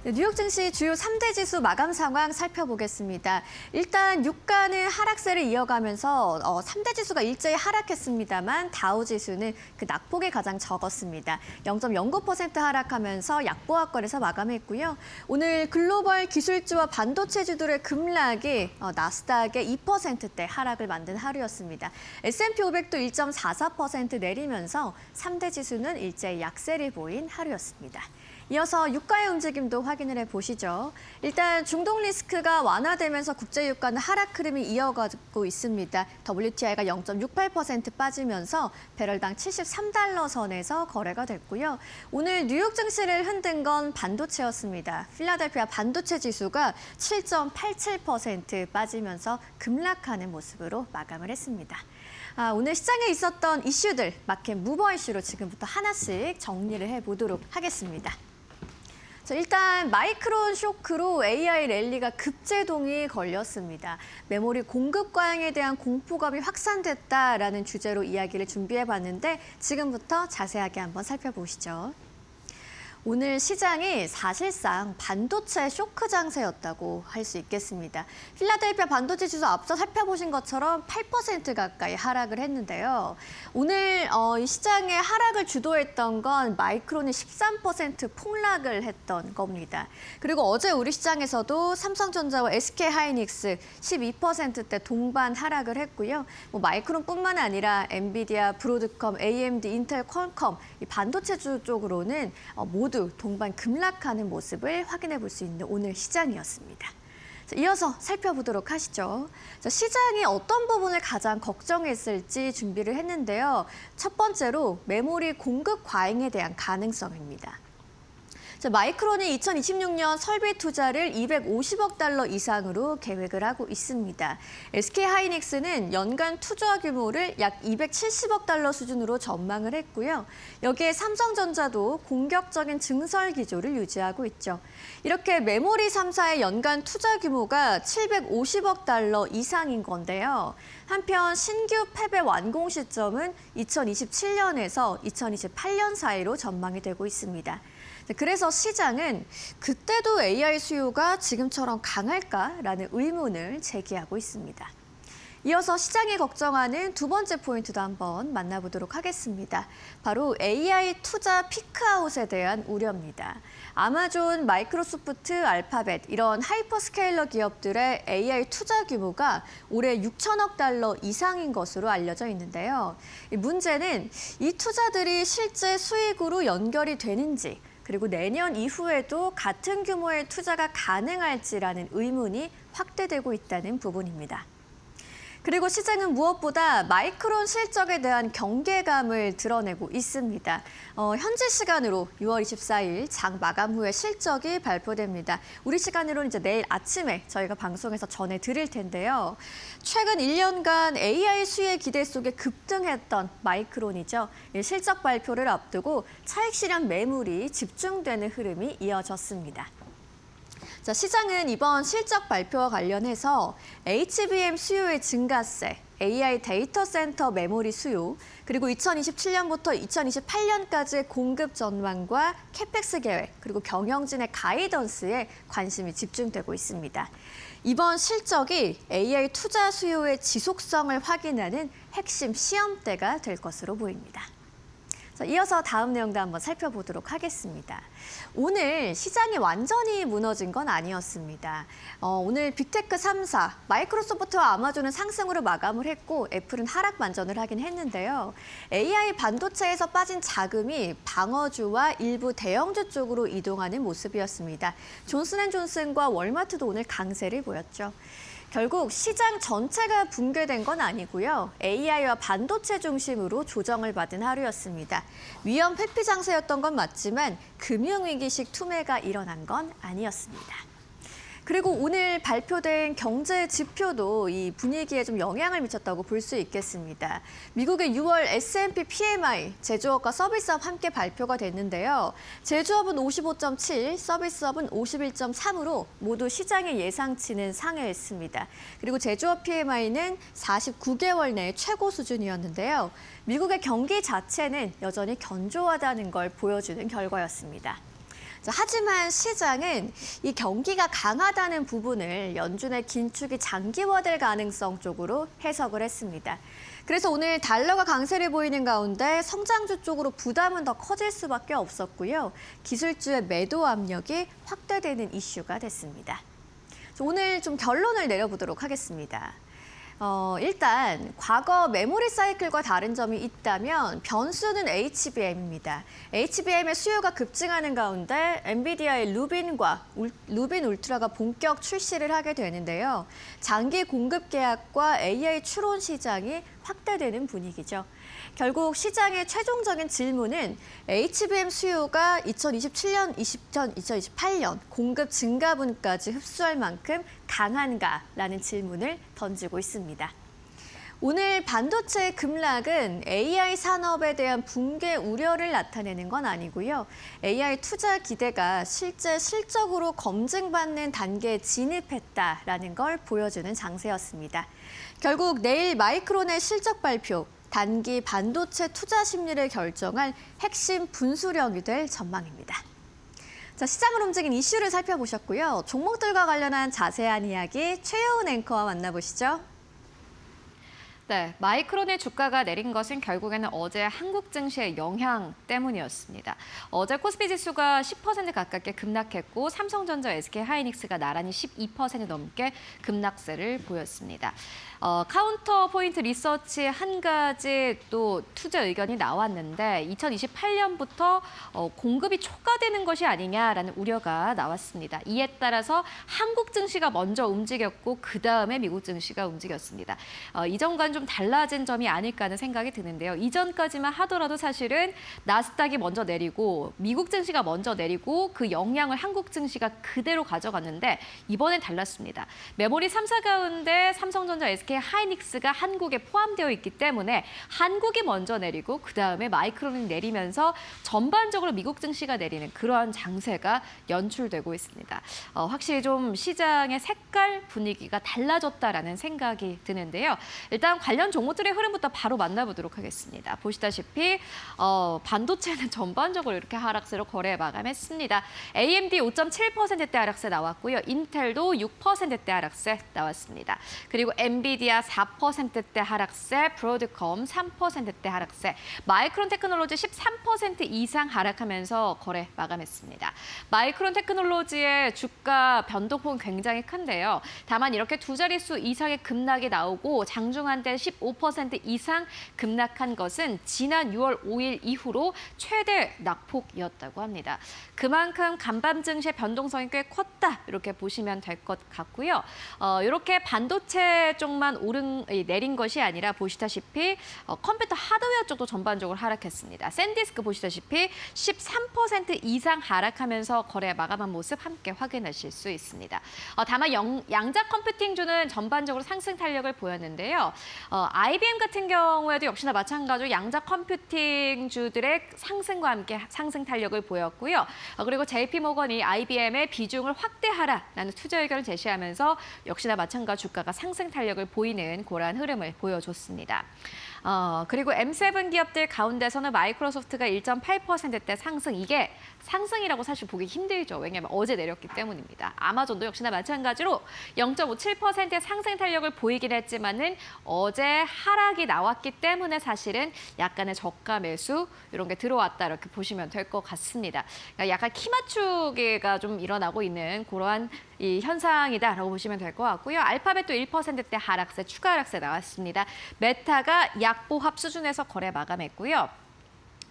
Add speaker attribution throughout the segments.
Speaker 1: 네, 뉴욕 증시 주요 3대 지수 마감 상황 살펴보겠습니다. 일단 유가는 하락세를 이어가면서 3대 지수가 일제히 하락했습니다만 다우 지수는 그 낙폭이 가장 적었습니다. 0.09% 하락하면서 약보합권에서 마감했고요. 오늘 글로벌 기술주와 반도체주들의 급락이 나스닥의 2%대 하락을 만든 하루였습니다. S&P 500도 1.44% 내리면서 3대 지수는 일제히 약세를 보인 하루였습니다. 이어서 유가의 움직임도 확인을 해보시죠. 일단 중동 리스크가 완화되면서 국제 유가는 하락 흐름이 이어가고 있습니다. WTI가 0.68% 빠지면서 배럴당 73달러 선에서 거래가 됐고요. 오늘 뉴욕 증시를 흔든 건 반도체였습니다. 필라델피아 반도체 지수가 7.87% 빠지면서 급락하는 모습으로 마감을 했습니다. 오늘 시장에 있었던 이슈들, 마켓 무버 이슈로 지금부터 하나씩 정리를 해보도록 하겠습니다. 일단 마이크론 쇼크로 AI 랠리가 급제동이 걸렸습니다. 메모리 공급 과잉에 대한 공포감이 확산됐다라는 주제로 이야기를 준비해봤는데 지금부터 자세하게 한번 살펴보시죠. 오늘 시장이 사실상 반도체 쇼크 장세였다고 할 수 있겠습니다. 필라델피아 반도체 지수 앞서 살펴보신 것처럼 8% 가까이 하락을 했는데요. 오늘 이 시장의 하락을 주도했던 건 마이크론이 13% 폭락을 했던 겁니다. 그리고 어제 우리 시장에서도 삼성전자와 SK하이닉스 12%대 동반 하락을 했고요. 마이크론뿐만 아니라 엔비디아, 브로드컴, AMD, 인텔, 퀄컴 이 반도체주 쪽으로는 모두 동반 급락하는 모습을 확인해 볼 수 있는 오늘 시장이었습니다. 이어서 살펴보도록 하시죠. 시장이 어떤 부분을 가장 걱정했을지 준비를 했는데요. 첫 번째로 메모리 공급 과잉에 대한 가능성입니다. 마이크론이 2026년 설비 투자를 250억 달러 이상으로 계획을 하고 있습니다. SK하이닉스는 연간 투자 규모를 약 270억 달러 수준으로 전망을 했고요. 여기에 삼성전자도 공격적인 증설 기조를 유지하고 있죠. 이렇게 메모리 3사의 연간 투자 규모가 750억 달러 이상인 건데요. 한편 신규 팹의 완공 시점은 2027년에서 2028년 사이로 전망이 되고 있습니다. 그래서 시장은 그때도 AI 수요가 지금처럼 강할까라는 의문을 제기하고 있습니다. 이어서 시장이 걱정하는 두 번째 포인트도 한번 만나보도록 하겠습니다. 바로 AI 투자 피크아웃에 대한 우려입니다. 아마존, 마이크로소프트, 알파벳 이런 하이퍼스케일러 기업들의 AI 투자 규모가 올해 6천억 달러 이상인 것으로 알려져 있는데요. 문제는 이 투자들이 실제 수익으로 연결이 되는지 그리고 내년 이후에도 같은 규모의 투자가 가능할지라는 의문이 확대되고 있다는 부분입니다. 그리고 시장은 무엇보다 마이크론 실적에 대한 경계감을 드러내고 있습니다. 현지 시간으로 6월 24일 장 마감 후에 실적이 발표됩니다. 우리 시간으로는 이제 내일 아침에 저희가 방송에서 전해드릴 텐데요. 최근 1년간 AI 수혜 기대 속에 급등했던 마이크론이죠. 실적 발표를 앞두고 차익 실현 매물이 집중되는 흐름이 이어졌습니다. 시장은 이번 실적 발표와 관련해서 HBM 수요의 증가세, AI 데이터 센터 메모리 수요, 그리고 2027년부터 2028년까지의 공급 전망과 캐펙스 계획, 그리고 경영진의 가이던스에 관심이 집중되고 있습니다. 이번 실적이 AI 투자 수요의 지속성을 확인하는 핵심 시험대가 될 것으로 보입니다. 이어서 다음 내용도 한번 살펴보도록 하겠습니다. 오늘 시장이 완전히 무너진 건 아니었습니다. 오늘 빅테크 3사, 마이크로소프트와 아마존은 상승으로 마감을 했고 애플은 하락 반전을 하긴 했는데요. AI 반도체에서 빠진 자금이 방어주와 일부 대형주 쪽으로 이동하는 모습이었습니다. 존슨앤존슨과 월마트도 오늘 강세를 보였죠. 결국 시장 전체가 붕괴된 건 아니고요. AI와 반도체 중심으로 조정을 받은 하루였습니다. 위험 회피 장세였던 건 맞지만 금융위기식 투매가 일어난 건 아니었습니다. 그리고 오늘 발표된 경제 지표도 이 분위기에 좀 영향을 미쳤다고 볼 수 있겠습니다. 미국의 6월 S&P PMI, 제조업과 서비스업 함께 발표가 됐는데요. 제조업은 55.7, 서비스업은 51.3으로 모두 시장의 예상치는 상회했습니다. 그리고 제조업 PMI는 49개월 내 최고 수준이었는데요. 미국의 경기 자체는 여전히 견조하다는 걸 보여주는 결과였습니다. 하지만 시장은 이 경기가 강하다는 부분을 연준의 긴축이 장기화될 가능성 쪽으로 해석을 했습니다. 그래서 오늘 달러가 강세를 보이는 가운데 성장주 쪽으로 부담은 더 커질 수밖에 없었고요. 기술주의 매도 압력이 확대되는 이슈가 됐습니다. 오늘 좀 결론을 내려보도록 하겠습니다. 일단 과거 메모리 사이클과 다른 점이 있다면 변수는 HBM입니다. HBM의 수요가 급증하는 가운데 엔비디아의 루빈 울트라가 본격 출시를 하게 되는데요. 장기 공급 계약과 AI 추론 시장이 확대되는 분위기죠. 결국 시장의 최종적인 질문은 HBM 수요가 2027년, 2028년 공급 증가분까지 흡수할 만큼 강한가라는 질문을 던지고 있습니다. 오늘 반도체 급락은 AI 산업에 대한 붕괴 우려를 나타내는 건 아니고요. AI 투자 기대가 실제 실적으로 검증받는 단계에 진입했다라는 걸 보여주는 장세였습니다. 결국 내일 마이크론의 실적 발표, 단기 반도체 투자 심리를 결정할 핵심 분수령이 될 전망입니다. 자, 시장을 움직인 이슈를 살펴보셨고요. 종목들과 관련한 자세한 이야기 최여운 앵커와 만나보시죠.
Speaker 2: 네, 마이크론의 주가가 내린 것은 결국에는 어제 한국 증시의 영향 때문이었습니다. 어제 코스피 지수가 10% 가깝게 급락했고 삼성전자, SK하이닉스가 나란히 12% 넘게 급락세를 보였습니다. 카운터 포인트 리서치 한 가지 또 투자 의견이 나왔는데 2028년부터 공급이 초과되는 것이 아니냐라는 우려가 나왔습니다. 이에 따라서 한국 증시가 먼저 움직였고 그다음에 미국 증시가 움직였습니다. 이전과는 좀 달라진 점이 아닐까 하는 생각이 드는데요. 이전까지만 하더라도 사실은 나스닥이 먼저 내리고 미국 증시가 먼저 내리고 그 영향을 한국 증시가 그대로 가져갔는데 이번엔 달랐습니다. 메모리 3사 가운데 삼성전자, SK하이닉스가 한국에 포함되어 있기 때문에 한국이 먼저 내리고 그다음에 마이크론이 내리면서 전반적으로 미국 증시가 내리는 그러한 장세가 연출되고 있습니다. 확실히 좀 시장의 색깔 분위기가 달라졌다라는 생각이 드는데요. 일단 관련 종목들의 흐름부터 바로 만나보도록 하겠습니다. 보시다시피 반도체는 전반적으로 이렇게 하락세로 거래 마감했습니다. AMD 5.7%대 하락세 나왔고요. 인텔도 6%대 하락세 나왔습니다. 그리고 엔비디아 4%대 하락세, 브로드컴 3%대 하락세, 마이크론 테크놀로지 13% 이상 하락하면서 거래 마감했습니다. 마이크론 테크놀로지의 주가 변동폭은 굉장히 큰데요. 다만 이렇게 두 자릿수 이상의 급락이 나오고 장중한때 15% 이상 급락한 것은 지난 6월 5일 이후로 최대 낙폭이었다고 합니다. 그만큼 간밤 증시의 변동성이 꽤 컸다 이렇게 보시면 될 것 같고요. 이렇게 반도체 쪽만 내린 것이 아니라 보시다시피 컴퓨터 하드웨어 쪽도 전반적으로 하락했습니다. 샌디스크 보시다시피 13% 이상 하락하면서 거래 마감한 모습 함께 확인하실 수 있습니다. 다만 양자 컴퓨팅주는 전반적으로 상승 탄력을 보였는데요. IBM 같은 경우에도 역시나 마찬가지로 양자 컴퓨팅주들의 상승과 함께 상승 탄력을 보였고요. 그리고 JP모건이 IBM의 비중을 확대하라라는 투자 의견을 제시하면서 역시나 마찬가지로 주가가 상승 탄력을 보이는 그러한 흐름을 보여줬습니다. 그리고 M7 기업들 가운데서는 마이크로소프트가 1.8%대 상승, 이게 상승이라고 사실 보기 힘들죠. 왜냐하면 어제 내렸기 때문입니다. 아마존도 역시나 마찬가지로 0.57%의 상승 탄력을 보이긴 했지만은 어제 하락이 나왔기 때문에 사실은 약간의 저가 매수 이런 게 들어왔다 이렇게 보시면 될 것 같습니다. 그러니까 약간 키 맞추기가 좀 일어나고 있는 그러한 이 현상이다라고 보시면 될 것 같고요. 알파벳도 1%대 하락세, 추가 하락세 나왔습니다. 메타가 약보합 수준에서 거래 마감했고요.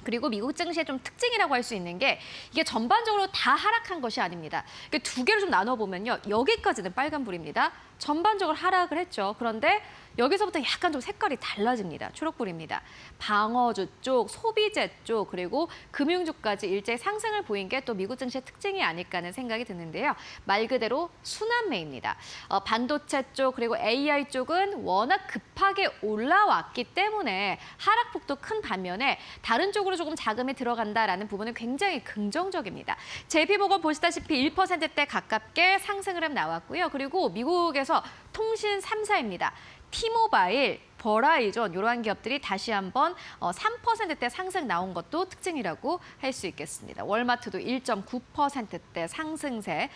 Speaker 2: 그리고 미국 증시의 좀 특징이라고 할 수 있는 게 이게 전반적으로 다 하락한 것이 아닙니다. 두 개를 좀 나눠보면요. 여기까지는 빨간불입니다. 전반적으로 하락을 했죠. 그런데 여기서부터 약간 좀 색깔이 달라집니다. 초록불입니다. 방어주 쪽, 소비재 쪽, 그리고 금융주까지 일제히 상승을 보인 게 또 미국 증시의 특징이 아닐까 하는 생각이 드는데요. 말 그대로 순환매입니다. 반도체 쪽 그리고 AI 쪽은 워낙 급하게 올라왔기 때문에 하락폭도 큰 반면에 다른 쪽으로 조금 자금이 들어간다라는 부분은 굉장히 긍정적입니다. JP모건 보시다시피 1%대 가깝게 상승 흐름 나왔고요. 그리고 미국에서 통신 3사입니다. T모바일, 버라이전 이러한 기업들이 다시 한번 3%대 상승 나온 것도 특징이라고 할 수 있겠습니다. 월마트도 1.9%대 상승세.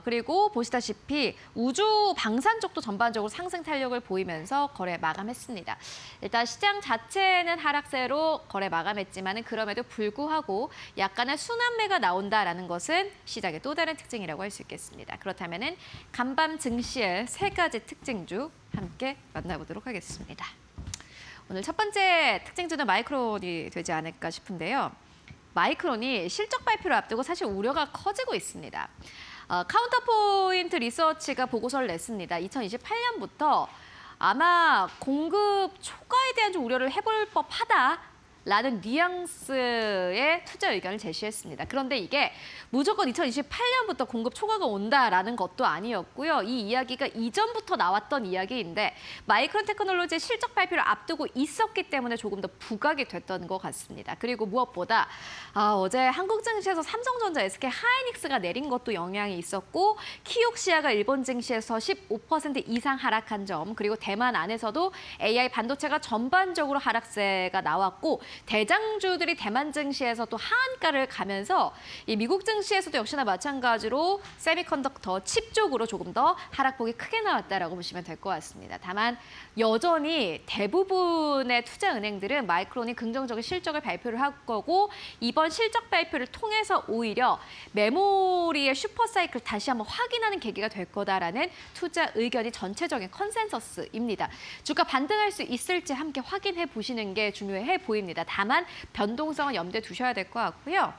Speaker 2: 그리고 보시다시피 우주 방산 쪽도 전반적으로 상승 탄력을 보이면서 거래 마감했습니다. 일단 시장 자체는 하락세로 거래 마감했지만은 그럼에도 불구하고 약간의 순환매가 나온다라는 것은 시장의 또 다른 특징이라고 할 수 있겠습니다. 그렇다면은 간밤 증시의 세 가지 특징주 함께 만나보도록 하겠습니다. 오늘 첫 번째 특징주는 마이크론이 되지 않을까 싶은데요. 마이크론이 실적 발표를 앞두고 사실 우려가 커지고 있습니다. 카운터포인트 리서치가 보고서를 냈습니다. 2028년부터 아마 공급 초과에 대한 좀 우려를 해볼 법하다라는 뉘앙스의 투자 의견을 제시했습니다. 그런데 이게 무조건 2028년부터 공급 초과가 온다라는 것도 아니었고요. 이 이야기가 이전부터 나왔던 이야기인데 마이크론 테크놀로지의 실적 발표를 앞두고 있었기 때문에 조금 더 부각이 됐던 것 같습니다. 그리고 무엇보다 어제 한국 증시에서 삼성전자, SK 하이닉스가 내린 것도 영향이 있었고 키옥시아가 일본 증시에서 15% 이상 하락한 점, 그리고 대만 안에서도 AI 반도체가 전반적으로 하락세가 나왔고 대장주들이 대만 증시에서 또 하한가를 가면서 이 미국 증시에서도 역시나 마찬가지로 세미컨덕터 칩 쪽으로 조금 더 하락폭이 크게 나왔다라고 보시면 될 것 같습니다. 다만 여전히 대부분의 투자 은행들은 마이크론이 긍정적인 실적을 발표를 할 거고 이번 실적 발표를 통해서 오히려 메모리의 슈퍼사이클 다시 한번 확인하는 계기가 될 거다라는 투자 의견이 전체적인 컨센서스입니다. 주가 반등할 수 있을지 함께 확인해 보시는 게 중요해 보입니다. 다만 변동성은 염두에 두셔야 될 것 같고요.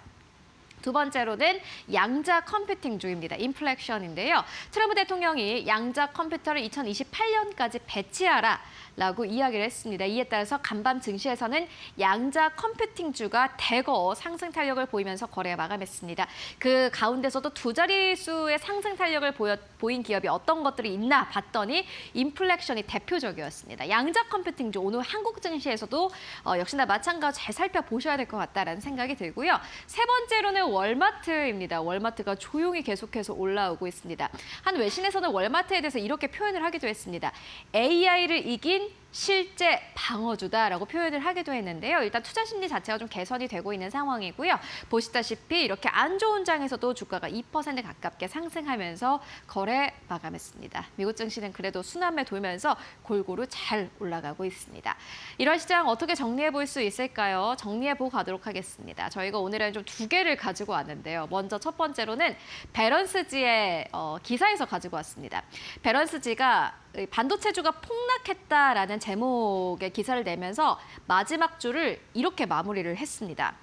Speaker 2: 두 번째로는 양자 컴퓨팅주입니다. 인플렉션인데요. 트럼프 대통령이 양자 컴퓨터를 2028년까지 배치하라라고 이야기를 했습니다. 이에 따라서 간밤 증시에서는 양자 컴퓨팅주가 대거 상승 탄력을 보이면서 거래 마감했습니다. 그 가운데서도 두 자릿수의 상승 탄력을 보인 기업이 어떤 것들이 있나 봤더니 인플렉션이 대표적이었습니다. 양자 컴퓨팅주 오늘 한국 증시에서도 역시나 마찬가지로 잘 살펴보셔야 될 것 같다라는 생각이 들고요. 세 번째로는 월마트입니다. 월마트가 조용히 계속해서 올라오고 있습니다. 한 외신에서는 월마트에 대해서 이렇게 표현을 하기도 했습니다. AI를 이긴 실제 방어주다라고 표현을 하기도 했는데요. 일단 투자 심리 자체가 좀 개선이 되고 있는 상황이고요. 보시다시피 이렇게 안 좋은 장에서도 주가가 2% 가깝게 상승하면서 거래 마감했습니다. 미국 증시는 그래도 순환매 돌면서 골고루 잘 올라가고 있습니다. 이런 시장 어떻게 정리해 볼 수 있을까요? 정리해 보고 가도록 하겠습니다. 저희가 오늘은 좀 두 개를 가지고 왔는데요. 먼저 첫 번째로는 배런스지의 기사에서 가지고 왔습니다. 배런스지가 반도체주가 폭락했다라는 제목의 기사를 내면서 마지막 줄을 이렇게 마무리를 했습니다.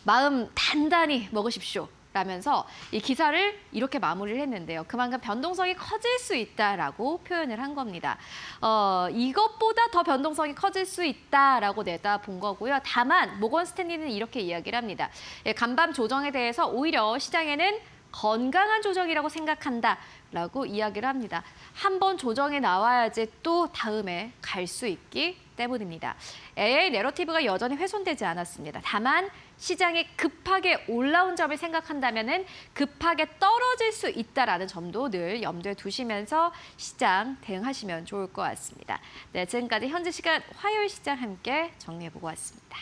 Speaker 2: 마음 단단히 먹으십시오. 라면서 이 기사를 이렇게 마무리를 했는데요. 그만큼 변동성이 커질 수 있다라고 표현을 한 겁니다. 이것보다 더 변동성이 커질 수 있다라고 내다본 거고요. 다만 모건 스탠리는 이렇게 이야기를 합니다. 간밤 조정에 대해서 오히려 시장에는 건강한 조정이라고 생각한다라고 이야기를 합니다. 한 번 조정에 나와야지 또 다음에 갈 수 있기 때문입니다. AI 내러티브가 여전히 훼손되지 않았습니다. 다만 시장이 급하게 올라온 점을 생각한다면 급하게 떨어질 수 있다라는 점도 늘 염두에 두시면서 시장 대응하시면 좋을 것 같습니다. 네, 지금까지 현재 시간 화요일 시장 함께 정리해보고 왔습니다.